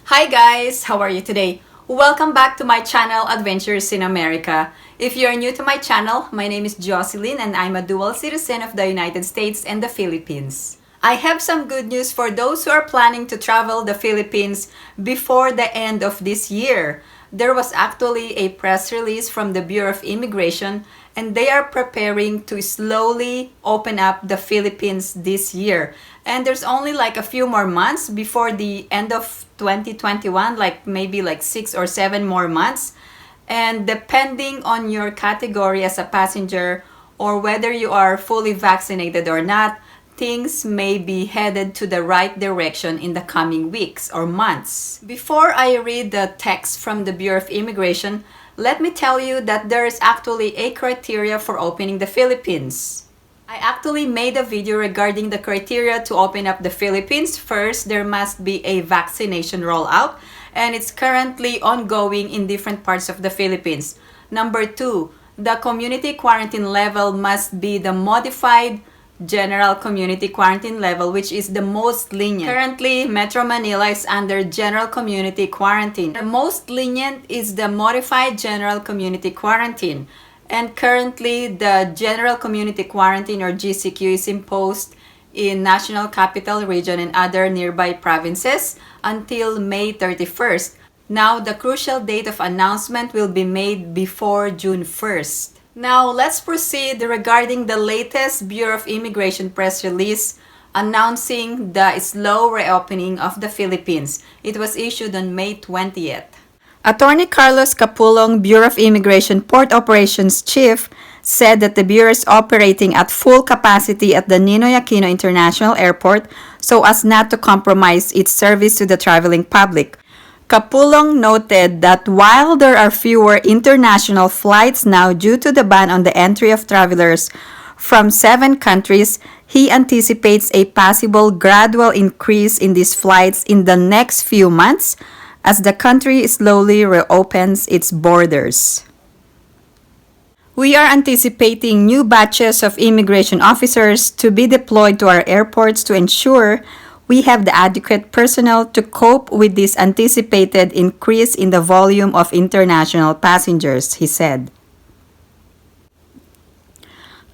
Hi guys! How are you today? Welcome back to my channel, Adventures in America. If you're new to my channel, my name is Jocelyn and I'm a dual citizen of the United States and the Philippines. I have some good news for those who are planning to travel the Philippines before the end of this year. There was actually a press release from the Bureau of Immigration and they are preparing to slowly open up the Philippines this year. And there's only like a few more months before the end of 2021, like maybe like 6 or 7 more months. And depending on your category as a passenger or whether you are fully vaccinated or not, things may be headed to the right direction in the coming weeks or months. Before I read the text from the Bureau of Immigration, let me tell you that there is actually a criteria for opening the Philippines. I actually made a video regarding the criteria to open up the Philippines. First, there must be a vaccination rollout, and it's currently ongoing in different parts of the Philippines. Number 2, the community quarantine level must be the modified general community quarantine level, which is the most lenient. Currently, Metro Manila is under general community quarantine. The most lenient is the modified general community quarantine. And currently, the General Community Quarantine or GCQ is imposed in National Capital Region and other nearby provinces until May 31st. Now, the crucial date of announcement will be made before June 1st. Now, let's proceed regarding the latest Bureau of Immigration press release announcing the slow reopening of the Philippines. It was issued on May 20th. Attorney Carlos Capulong, Bureau of Immigration Port Operations Chief, said that the Bureau is operating at full capacity at the Ninoy Aquino International Airport so as not to compromise its service to the traveling public. Capulong noted that while there are fewer international flights now due to the ban on the entry of travelers from 7 countries, he anticipates a possible gradual increase in these flights in the next few months as the country slowly reopens its borders. We are anticipating new batches of immigration officers to be deployed to our airports to ensure we have the adequate personnel to cope with this anticipated increase in the volume of international passengers, he said.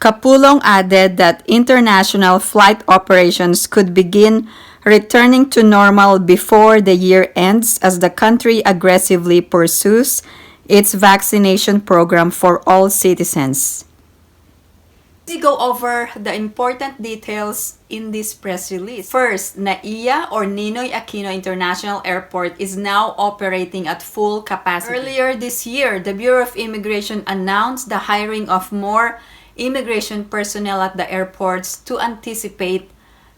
Capulong added that international flight operations could begin returning to normal before the year ends as the country aggressively pursues its vaccination program for all citizens. We go over the important details in this press release. First, NAIA or Ninoy Aquino International Airport is now operating at full capacity. Earlier this year, the Bureau of Immigration announced the hiring of more immigration personnel at the airports to anticipate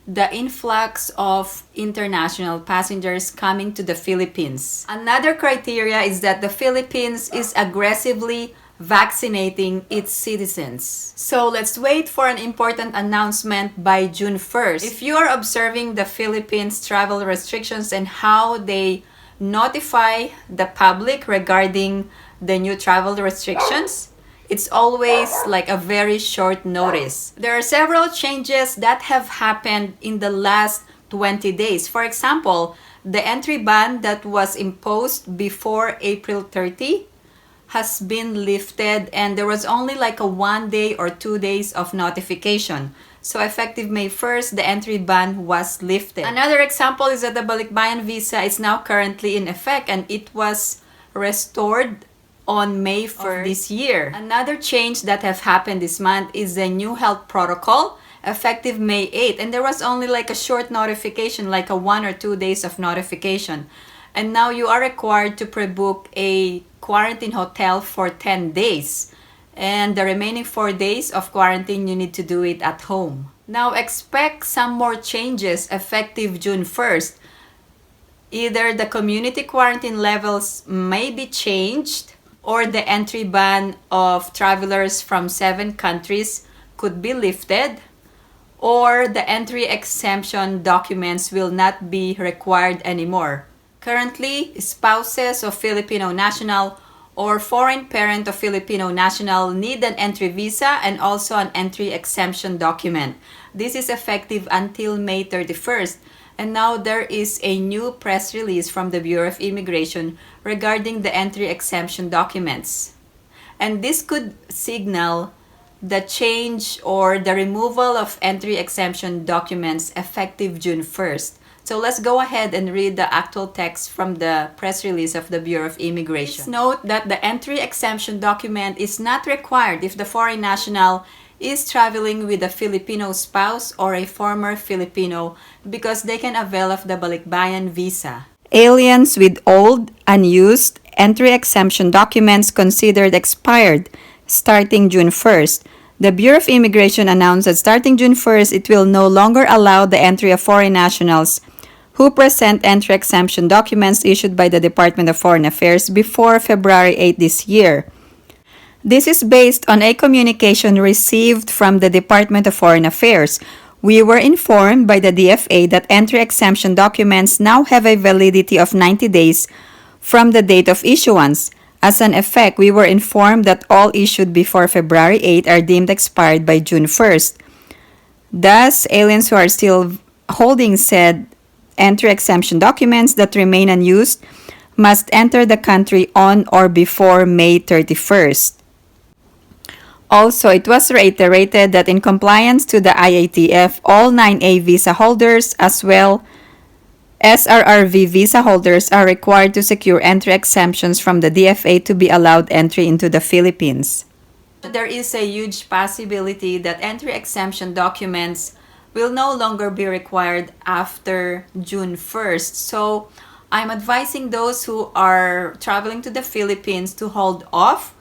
the influx of international passengers coming to the Philippines. Another criteria is that the Philippines is aggressively vaccinating its citizens. So let's wait for an important announcement by June 1st. If you are observing the Philippines travel restrictions and how they notify the public regarding the new travel restrictions, it's always like a very short notice. There are several changes that have happened in the last 20 days. For example, the entry ban that was imposed before April 30 has been lifted and there was only like a 1 day or 2 days of notification. So effective May 1st, the entry ban was lifted. Another example is that the Balikbayan visa is now currently in effect and it was restored on May 1st of this year. Another change that have happened this month is the new health protocol effective May 8th, and there was only like a short notification, like a 1 or 2 days of notification. And now you are required to pre-book a quarantine hotel for 10 days. And the remaining 4 days of quarantine, you need to do it at home. Now expect some more changes effective June 1st. Either the community quarantine levels may be changed or the entry ban of travelers from 7 countries could be lifted, or the entry exemption documents will not be required anymore. Currently, spouses of Filipino national or foreign parent of Filipino national need an entry visa and also an entry exemption document. This is effective until May 31st. And now there is a new press release from the Bureau of Immigration regarding the entry exemption documents. And this could signal the change or the removal of entry exemption documents effective June 1st. So let's go ahead and read the actual text from the press release of the Bureau of Immigration. Please note that the entry exemption document is not required if the foreign national is traveling with a Filipino spouse or a former Filipino because they can avail of the Balikbayan visa. Aliens with old, unused entry exemption documents considered expired starting June 1st. The Bureau of Immigration announced that starting June 1st, it will no longer allow the entry of foreign nationals who present entry exemption documents issued by the Department of Foreign Affairs before February 8 this year. This is based on a communication received from the Department of Foreign Affairs. We were informed by the DFA that entry exemption documents now have a validity of 90 days from the date of issuance. As an effect, we were informed that all issued before February 8 are deemed expired by June 1st. Thus, aliens who are still holding said entry exemption documents that remain unused must enter the country on or before May 31st. Also, it was reiterated that in compliance to the IATF, all 9A visa holders as well SRRV visa holders are required to secure entry exemptions from the DFA to be allowed entry into the Philippines. There is a huge possibility that entry exemption documents will no longer be required after June 1st. So I'm advising those who are traveling to the Philippines to hold off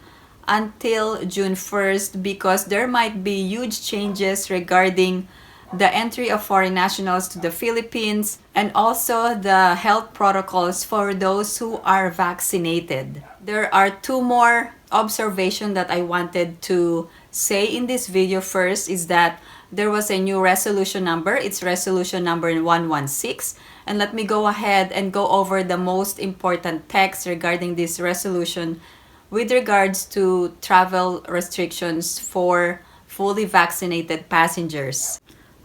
until June 1st because there might be huge changes regarding the entry of foreign nationals to the Philippines and also the health protocols for those who are vaccinated. There are two more observations that I wanted to say in this video. First is that there was a new resolution number. It's resolution number 116. And let me go ahead and go over the most important text regarding this resolution with regards to travel restrictions for fully vaccinated passengers.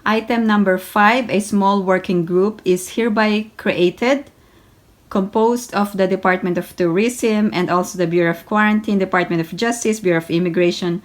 Item number 5, a small working group is hereby created, composed of the Department of Tourism and also the Bureau of Quarantine, Department of Justice, Bureau of Immigration,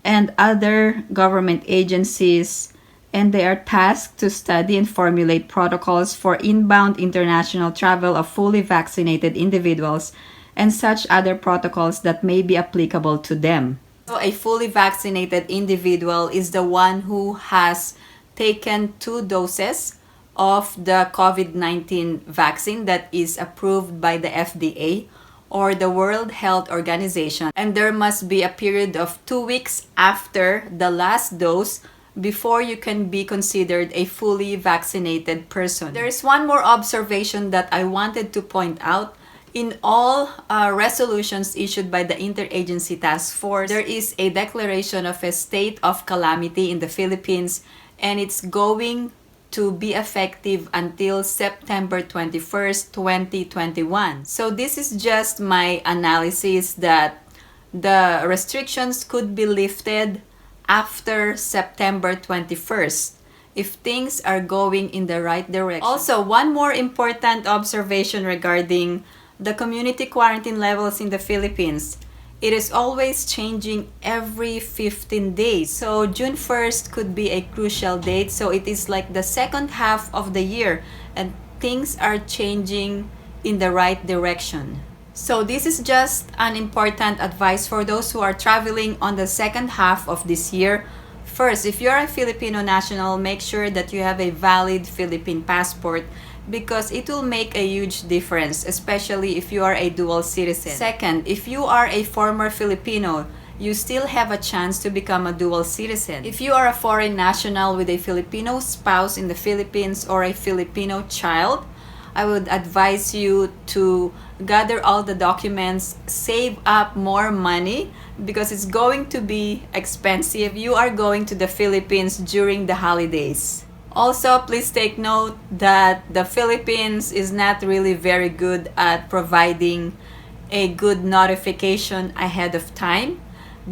and other government agencies, and they are tasked to study and formulate protocols for inbound international travel of fully vaccinated individuals and such other protocols that may be applicable to them. So a fully vaccinated individual is the one who has taken 2 doses of the COVID-19 vaccine that is approved by the FDA or the World Health Organization, and there must be a period of 2 weeks after the last dose before you can be considered a fully vaccinated person. There is one more observation that I wanted to point out. In all resolutions issued by the Interagency Task Force, there is a declaration of a state of calamity in the Philippines, and it's going to be effective until September 21st, 2021. So this is just my analysis that the restrictions could be lifted after September 21st if things are going in the right direction. Also, one more important observation regarding the community quarantine levels in the Philippines. It is always changing every 15 days. So June 1st could be a crucial date. So it is like the second half of the year and things are changing in the right direction. So this is just an important advice for those who are traveling on the second half of this year. First, if you're a Filipino national, make sure that you have a valid Philippine passport because it will make a huge difference, especially if you are a dual citizen. Second, if you are a former Filipino, you still have a chance to become a dual citizen. If you are a foreign national with a Filipino spouse in the Philippines or a Filipino child, I would advise you to gather all the documents, save up more money because it's going to be expensive. You are going to the Philippines during the holidays. Also, please take note that the Philippines is not really very good at providing a good notification ahead of time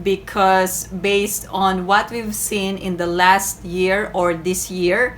because based on what we've seen in the last year or this year,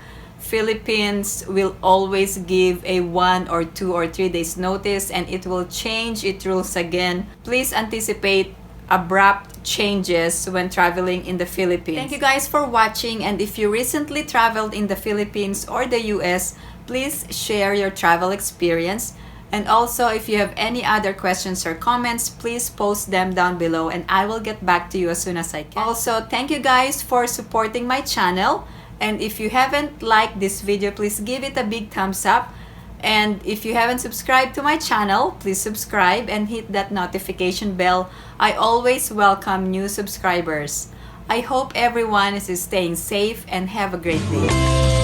Philippines will always give a 1 or 2 or 3 days notice, and it will change its rules again. Please anticipate abrupt changes when traveling in the Philippines. Thank you guys for watching, and if you recently traveled in the Philippines or the US, please share your travel experience. And also, if you have any other questions or comments, please post them down below and I will get back to you as soon as I can. Also, thank you guys for supporting my channel. And if you haven't liked this video, please give it a big thumbs up. And if you haven't subscribed to my channel, please subscribe and hit that notification bell. I always welcome new subscribers. I hope everyone is staying safe and have a great day.